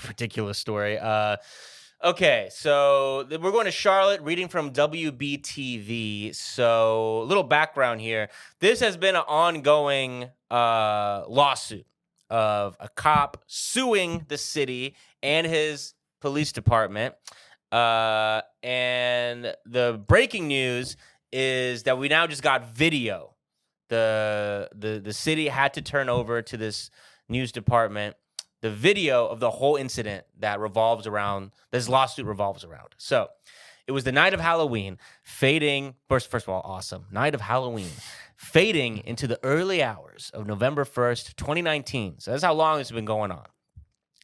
ridiculous story. Okay, so we're going to Charlotte, reading from WBTV. So, a little background here. This has been an ongoing lawsuit of a cop suing the city and his police department. And the breaking news is that we now just got video. The city had to turn over to this news department the video of the whole incident that this lawsuit revolves around. So it was the night of Halloween, first of all, awesome. Night of Halloween, fading into the early hours of November 1st, 2019. So that's how long it's been going on.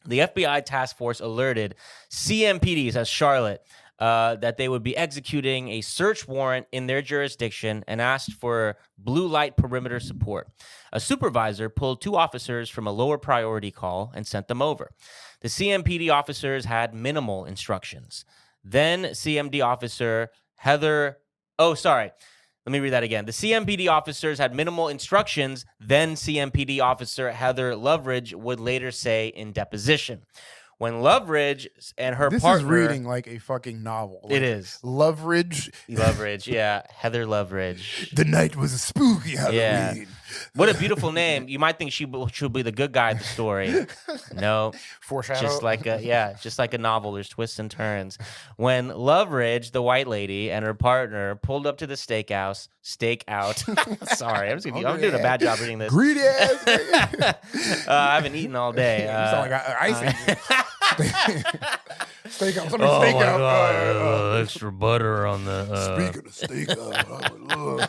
The FBI task force alerted CMPDs as Charlotte that they would be executing a search warrant in their jurisdiction and asked for blue light perimeter support. A supervisor pulled 2 officers from a lower priority call and sent them over. The CMPD officers had minimal instructions. Then CMD officer Let me read that again. The CMPD officers had minimal instructions, then CMPD officer Heather Loveridge would later say in deposition. When Loveridge and her partner... This is reading like a fucking novel. Like it is. Loveridge, yeah. Heather Loveridge. The night was a spooky Halloween. Yeah. What a beautiful name. You might think she should be the good guy of the story. No. Foreshadow. Just like a novel. There's twists and turns. When Loveridge, the white lady, and her partner pulled up to the stakeout. Sorry, I'm doing a bad job reading this. Greedy ass. I haven't eaten all day. You sound like ice. Steakhouse. Extra butter on the. Speaking of steakhouse,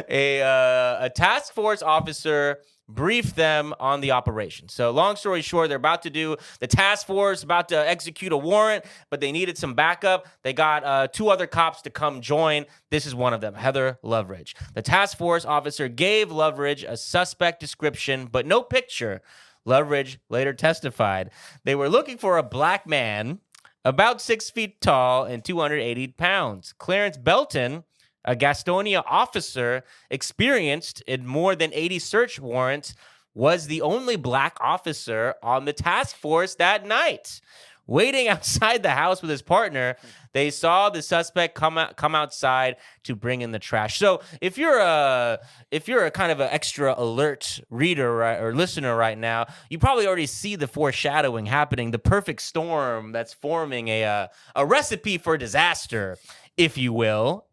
a task force officer briefed them on the operation. So long story short, the task force about to execute a warrant, but they needed some backup. They got 2 other cops to come join. This is one of them, Heather Loveridge. The task force officer gave Loveridge a suspect description, but no picture. Loveridge later testified they were looking for a black man about 6 feet tall and 280 pounds. Clarence Belton, a Gastonia officer experienced in more than 80 search warrants, was the only black officer on the task force that night. Waiting outside the house with his partner, they saw the suspect come outside to bring in the trash. So if you're a kind of an extra alert reader or listener right now, you probably already see the foreshadowing happening, the perfect storm that's forming a recipe for disaster, if you will.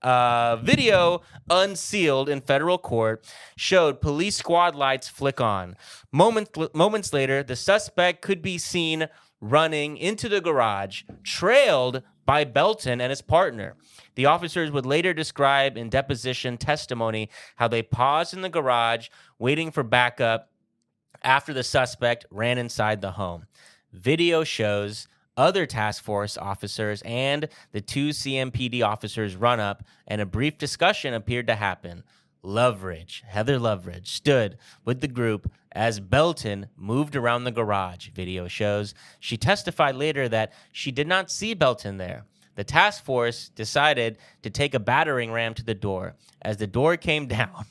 Video unsealed in federal court showed police squad lights flick on. Moments later, the suspect could be seen running into the garage, trailed by Belton and his partner. The officers would later describe in deposition testimony how they paused in the garage, waiting for backup after the suspect ran inside the home. Video shows other task force officers and the 2 CMPD officers run up, and a brief discussion appeared to happen. Heather Loveridge, stood with the group as Belton moved around the garage, video shows. She testified later that she did not see Belton there. The task force decided to take a battering ram to the door. As the door came down,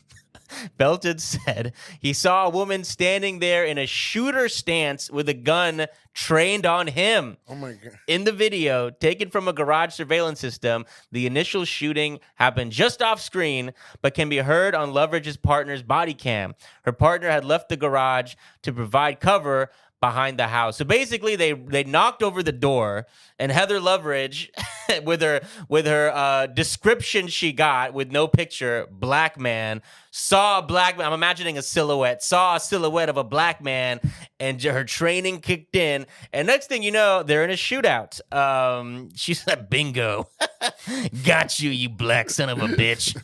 Belton said he saw a woman standing there in a shooter stance with a gun trained on him. Oh my God. In the video, taken from a garage surveillance system, the initial shooting happened just off screen, but can be heard on Loveridge's partner's body cam. Her partner had left the garage to provide cover behind the house. So basically, they knocked over the door, and Heather Loveridge, with her description she got with no picture, black man, saw a black man. I'm imagining saw a silhouette of a black man, and her training kicked in. And next thing you know, they're in a shootout. She said, "Bingo, got you, you black son of a bitch."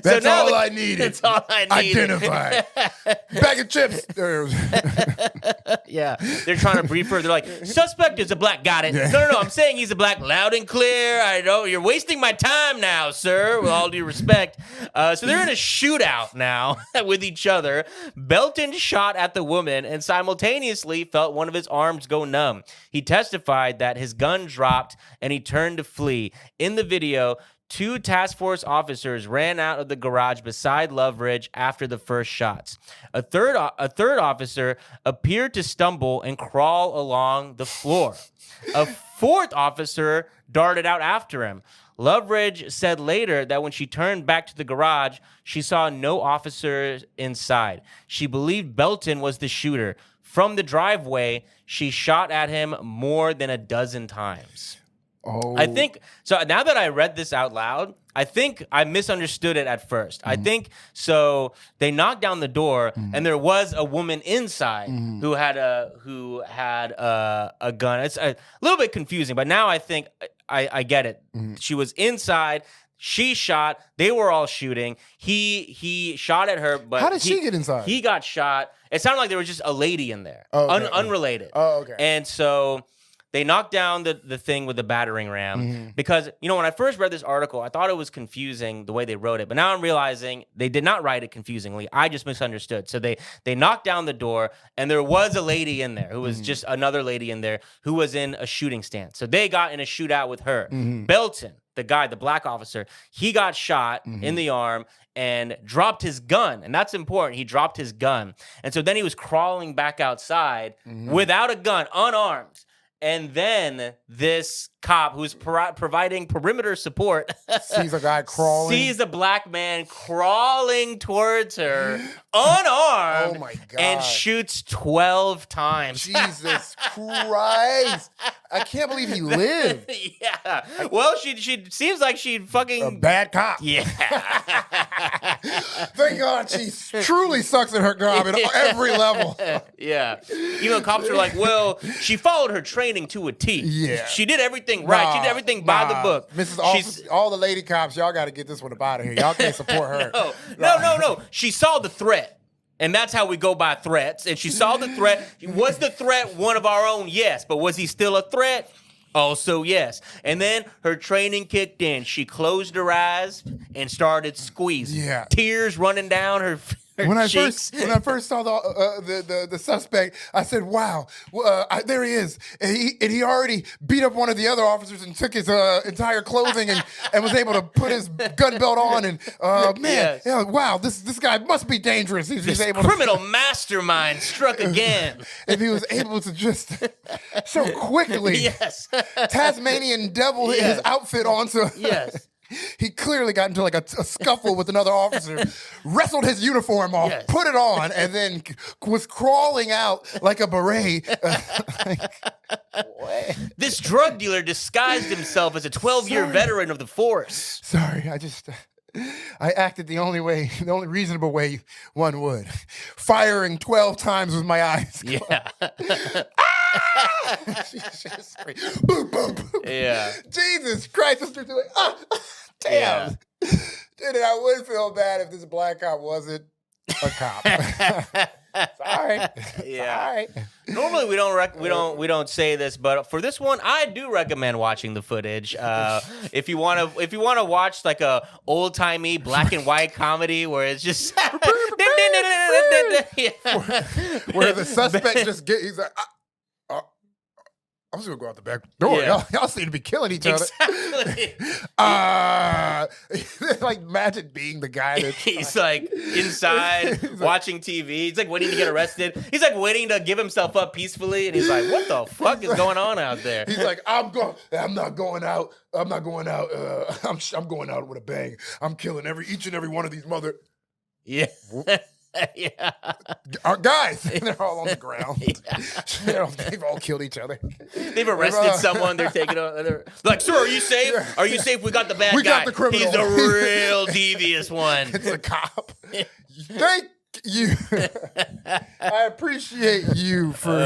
That's all I needed. That's all I needed. Identify. Bag of chips. Yeah, they're trying to brief her. They're like, "Suspect is a black." Got it. Yeah. No. I'm saying he's a black, loud and clear. I know you're wasting my time now, sir. With all due respect. So they're in a shootout now with each other. Belton shot at the woman and simultaneously felt one of his arms go numb. He testified that his gun dropped and he turned to flee. In the video, 2 task force officers ran out of the garage beside Loveridge after the first shots. A third officer appeared to stumble and crawl along the floor. A 4th officer darted out after him. Loveridge said later that when she turned back to the garage, she saw no officers inside. She believed Belton was the shooter. From the driveway, she shot at him more than a dozen times. Oh. I think, so now that I read this out loud, I think I misunderstood it at first. I think, so they knocked down the door and there was a woman inside who had a gun. It's a little bit confusing, but now I think I get it. She was inside. She shot. They were all shooting. He shot at her, but how did she get inside? He got shot. It sounded like there was just a lady in there, unrelated. Oh, okay. And so they knocked down the thing with the battering ram because, when I first read this article, I thought it was confusing the way they wrote it. But now I'm realizing they did not write it confusingly. I just misunderstood. So they knocked down the door, and there was a lady in there who was just another lady in there who was in a shooting stance. So they got in a shootout with her. Belton, the guy, the black officer, he got shot in the arm and dropped his gun. And that's important. He dropped his gun. And so then he was crawling back outside without a gun, unarmed. And then this cop who's providing perimeter support sees a guy crawling. Sees a black man crawling towards her, unarmed, Oh my God. and shoots 12 times. Jesus Christ. I can't believe he lived. Yeah. Well, she seems like she fucking... A bad cop. Yeah. Thank God she truly sucks at her job at every level. Yeah. Cops are like, well, she followed her training to a T. Yeah. She did everything right. She did everything by the book. Mrs. Officer, all the lady cops, y'all got to get this one up out of here. Y'all can't support her. No. She saw the threat. And that's how we go by threats. And she saw the threat. Was the threat one of our own? Yes. But was he still a threat? Also, yes. And then her training kicked in. She closed her eyes and started squeezing. Yeah. Tears running down her cheeks. When I first saw the suspect, I said, "Wow, there he is!" And he already beat up one of the other officers and took his entire clothing and was able to put his gun belt on. And wow, this guy must be dangerous. He's able criminal mastermind struck again. If he was able to just so quickly, Tasmanian devil his outfit onto. Yes. He clearly got into like a scuffle with another officer, wrestled his uniform off, put it on, and then was crawling out like a beret. This drug dealer disguised himself as a 12-year veteran of the force. Sorry, I acted the only reasonable way one would. Firing 12 times with my eyes. Yeah. Boom, boom, boom. Yeah. Jesus Christ, Mr. Doing. Damn. Yeah. Dude, I would feel bad if this black cop wasn't a cop. Sorry. Yeah. Sorry. Normally we don't say this, but for this one, I do recommend watching the footage. If you want to watch like a old timey black and white comedy where it's just where the suspect he's like, I'm just gonna go out the back door. Yeah. Y'all seem to be killing each other. Exactly. Like imagine being the guy that's He's like inside watching TV. He's like waiting to get arrested. He's like waiting to give himself up peacefully, and he's like, "What the fuck is going on out there?" He's like, I'm not going out. I'm going out with a bang. I'm killing each and every one of these mother. Yeah. Yeah. Our guys, they're all on the ground. Yeah. They've all killed each other. They've arrested someone. They're taking they're like, "Sir, are you safe? Are you safe? We got the bad guy. We got the criminal. He's the real devious one." It's a cop. Thank you. I appreciate you for